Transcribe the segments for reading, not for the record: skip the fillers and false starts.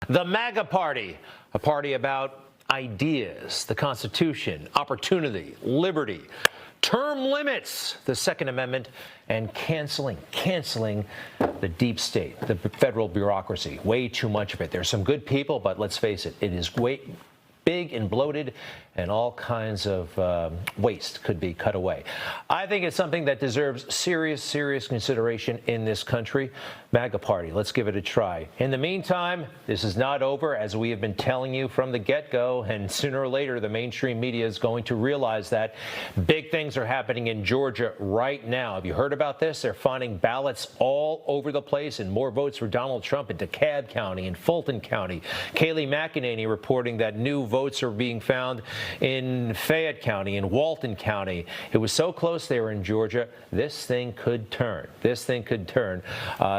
The MAGA party, a party about ideas, the Constitution, opportunity, liberty, term limits, the Second Amendment, and canceling the deep state, the federal bureaucracy. Way too much of it. There's some good people, but let's face it, it is way big and bloated, and all kinds of waste could be cut away. I think it's something that deserves serious consideration in this country. MAGA party, let's give it a try. In the meantime, this is not over, as we have been telling you from the get-go, and sooner or later the mainstream media is going to realize that big things are happening in Georgia right now. Have you heard about this? They're finding ballots all over the place and more votes for Donald Trump in DeKalb County and Fulton County. Kayleigh McEnany reporting that new votes are being found in Fayette County, in Walton County. It was so close they were in Georgia. This thing could turn. This thing could turn.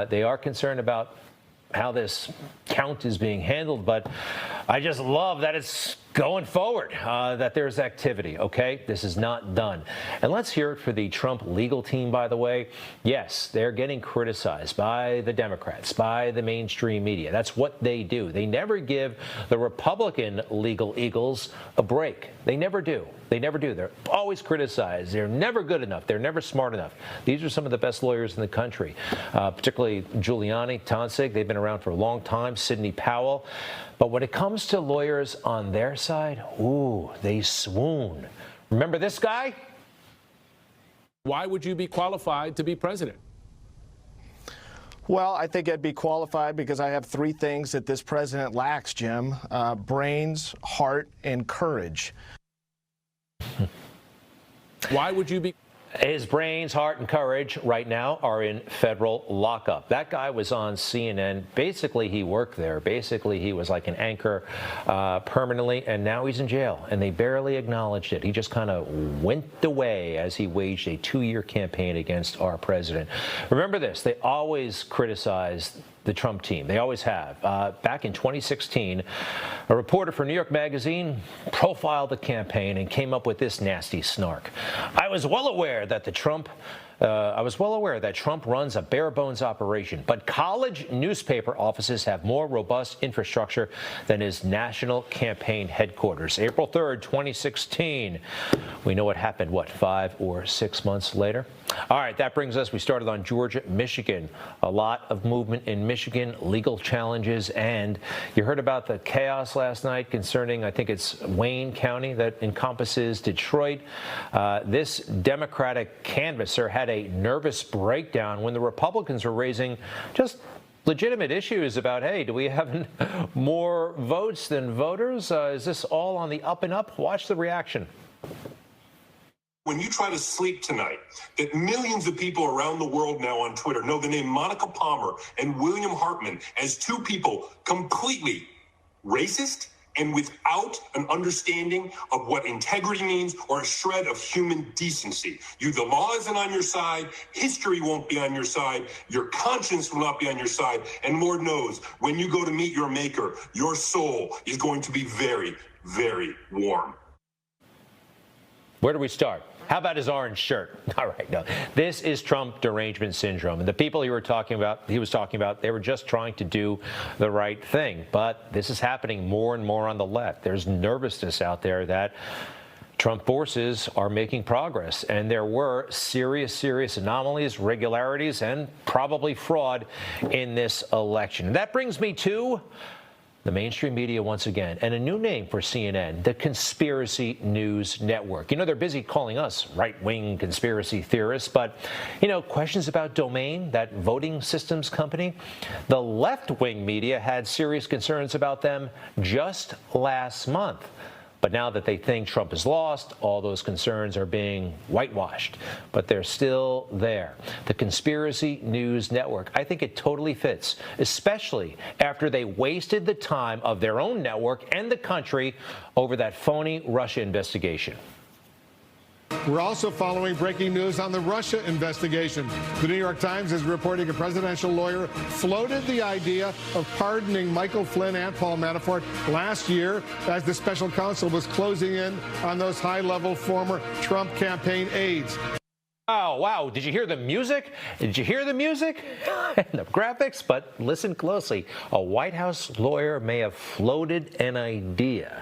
They are concerned about how this count is being handled, but I just love that it's going forward, that there's activity, okay? This is not done. And let's hear it for the Trump legal team, by the way. Yes, they're getting criticized by the Democrats, by the mainstream media. That's what they do. They never give the Republican legal eagles a break. They never do. They never do. They're always criticized. They're never good enough. They're never smart enough. These are some of the best lawyers in the country, particularly Giuliani, Tonsig. They've been around for a long time, Sidney Powell. But when it comes to lawyers on their side, ooh, they swoon. Remember this guy? Why would you be qualified to be president? Well, I think I'd be qualified because I have three things that this president lacks, Jim. Brains, heart, and courage. Why would you be? His brains, heart, and courage right now are in federal lockup. That guy was on CNN. Basically, he worked there. Basically, he was like an anchor permanently, and now he's in jail, and they barely acknowledged it. He just kind of went away as he waged a 2-year campaign against our president. Remember this, they always criticized the Trump team. They always have. Back in 2016, a reporter for New York Magazine profiled the campaign and came up with this nasty snark. I was well aware that Trump runs a bare-bones operation, but college newspaper offices have more robust infrastructure than his national campaign headquarters. April 3rd, 2016. We know what happened, what, 5 or 6 months later? All right, that brings us, we started on Georgia, Michigan. A lot of movement in Michigan, legal challenges, and you heard about the chaos last night concerning, I think it's Wayne County that encompasses Detroit. This Democratic canvasser had a nervous breakdown when the Republicans were raising just legitimate issues about, hey, do we have more votes than voters? Is this all on the up and up? Watch the reaction. When you try to sleep tonight, that millions of people around the world now on Twitter know the name Monica Palmer and William Hartman as two people completely racist and without an understanding of what integrity means or a shred of human decency. The law isn't on your side, history won't be on your side, your conscience will not be on your side, and Lord knows, when you go to meet your maker, your soul is going to be very, very warm. Where do we start? How about his orange shirt? All right, no. This is Trump derangement syndrome. And the people he was talking about, they were just trying to do the right thing. But this is happening more and more on the left. There's nervousness out there that Trump forces are making progress. And there were serious anomalies, regularities, and probably fraud in this election. And that brings me to the mainstream media once again, and a new name for CNN, the Conspiracy News Network. You know, they're busy calling us right-wing conspiracy theorists, but, you know, questions about Domain, that voting systems company, the left-wing media had serious concerns about them just last month. But now that they think Trump is lost, all those concerns are being whitewashed. But they're still there. The Conspiracy News Network, I think it totally fits, especially after they wasted the time of their own network and the country over that phony Russia investigation. We're also following breaking news on the Russia investigation. The New York Times is reporting a presidential lawyer floated the idea of pardoning Michael Flynn and Paul Manafort last year as the special counsel was closing in on those high-level former Trump campaign aides. Oh, wow. Did you hear the music? Did you hear the music? And the graphics? But listen closely. A White House lawyer may have floated an idea.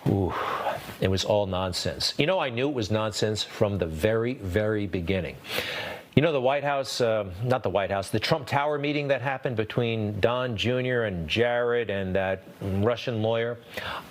Ooh, it was all nonsense. You know, I knew it was nonsense from the very, very beginning. You know, the White House, not the White House, the Trump Tower meeting that happened between Don Jr. and Jared and that Russian lawyer,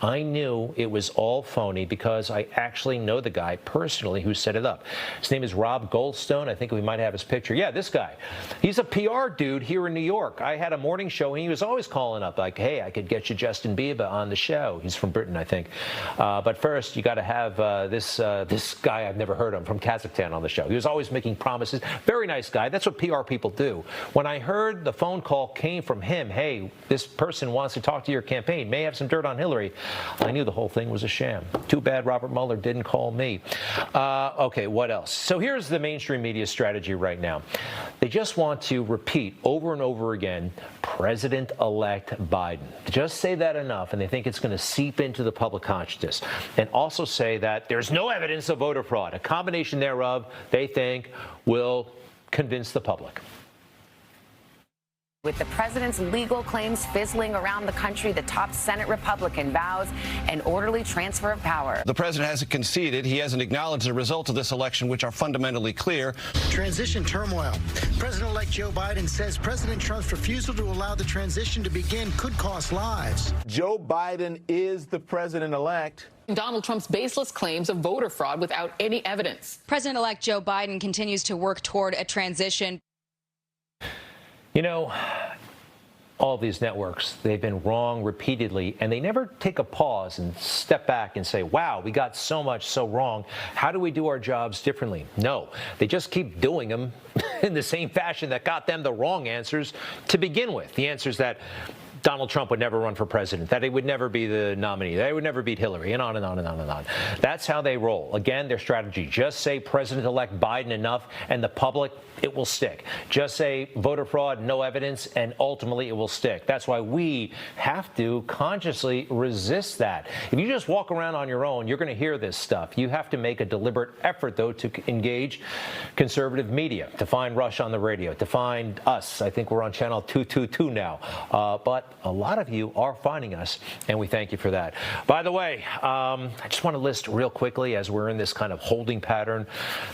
I knew it was all phony because I actually know the guy personally who set it up. His name is Rob Goldstone. I think we might have his picture. Yeah, this guy. He's a PR dude here in New York. I had a morning show and he was always calling up like, hey, I could get you Justin Bieber on the show. He's from Britain, I think. But first, you got to have this guy I've never heard of from Kazakhstan on the show. He was always making promises. Very nice guy. That's what PR people do. When I heard the phone call came from him, hey, this person wants to talk to your campaign, may have some dirt on Hillary, I knew the whole thing was a sham. Too bad Robert Mueller didn't call me. Okay, what else? So here's the mainstream media strategy right now. They just want to repeat over and over again, President-elect Biden. Just say that enough, and they think it's going to seep into the public consciousness. And also say that there's no evidence of voter fraud. A combination thereof, they think, will convince the public. With the president's legal claims fizzling around the country, the top Senate Republican vows an orderly transfer of power. The president hasn't conceded. He hasn't acknowledged the results of this election, which are fundamentally clear. Transition turmoil. President-elect Joe Biden says President Trump's refusal to allow the transition to begin could cost lives. Joe Biden is the president-elect. Donald Trump's baseless claims of voter fraud without any evidence. President-elect Joe Biden continues to work toward a transition. You know, all of these networks, they've been wrong repeatedly, and they never take a pause and step back and say, wow, we got so much so wrong. How do we do our jobs differently? No, they just keep doing them in the same fashion that got them the wrong answers to begin with. The answers that Donald Trump would never run for president, that he would never be the nominee, that he would never beat Hillary, and on and on and on and on. That's how they roll. Again, their strategy, just say President-elect Biden enough, and the public, it will stick. Just say voter fraud, no evidence, and ultimately it will stick. That's why we have to consciously resist that. If you just walk around on your own, you're going to hear this stuff. You have to make a deliberate effort, though, to engage conservative media, to find Rush on the radio, to find us. I think we're on channel 222 now. But a lot of you are finding us, and we thank you for that. By the way, I just want to list real quickly, as we're in this kind of holding pattern,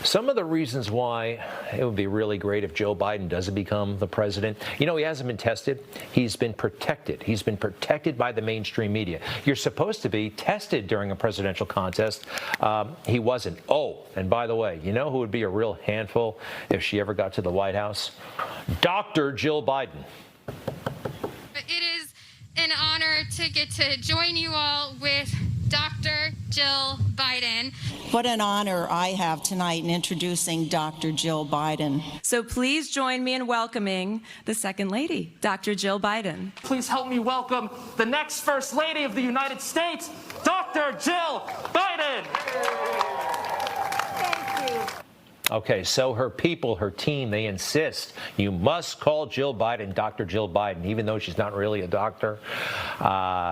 some of the reasons why it would be really great if Joe Biden doesn't become the president. You know, he hasn't been tested. He's been protected. He's been protected by the mainstream media. You're supposed to be tested during a presidential contest. He wasn't. Oh, and by the way, you know who would be a real handful if she ever got to the White House? Dr. Jill Biden. It is an honor to get to join you all with Dr. Jill Biden. What an honor I have tonight in introducing Dr. Jill Biden. So please join me in welcoming the Second Lady, Dr. Jill Biden. Please help me welcome the next First Lady of the United States, Dr. Jill Biden. Thank you. Okay, so her people, her team, they insist you must call Jill Biden Dr. Jill Biden, even though she's not really a doctor.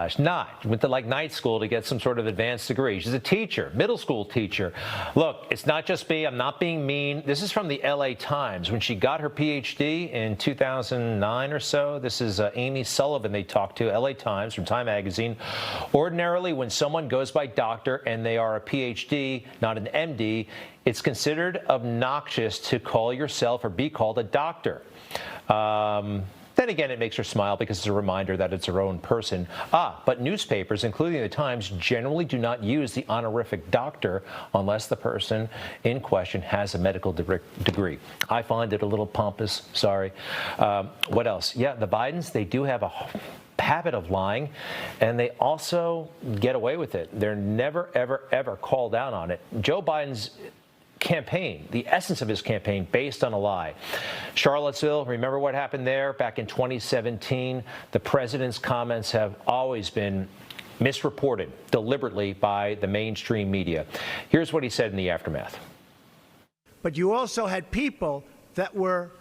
She's not. She went to like night school to get some sort of advanced degree. She's a teacher, middle school teacher. Look, it's not just me. I'm not being mean. This is from the LA Times. When she got her PhD in 2009 or so, this is Amy Sullivan they talked to, LA Times from Time Magazine. Ordinarily, when someone goes by doctor and they are a PhD, not an MD, it's considered obnoxious to call yourself or be called a doctor. Then again, it makes her smile because it's a reminder that it's her own person. But newspapers, including the Times, generally do not use the honorific doctor unless the person in question has a medical degree. I find it a little pompous, sorry. What else? Yeah, the Bidens, they do have a habit of lying, and they also get away with it. They're never, ever, ever called out on it. Joe Biden's campaign, the essence of his campaign, based on a lie. Charlottesville, remember what happened there back in 2017? The president's comments have always been misreported deliberately by the mainstream media. Here's what he said in the aftermath. But you also had people that were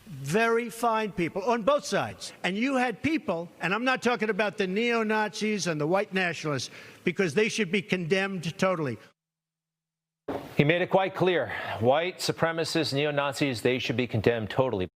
very fine people on both sides. And you had people, and I'm not talking about the neo-Nazis and the white nationalists, because they should be condemned totally. He made it quite clear. White supremacists, neo-Nazis, they should be condemned totally.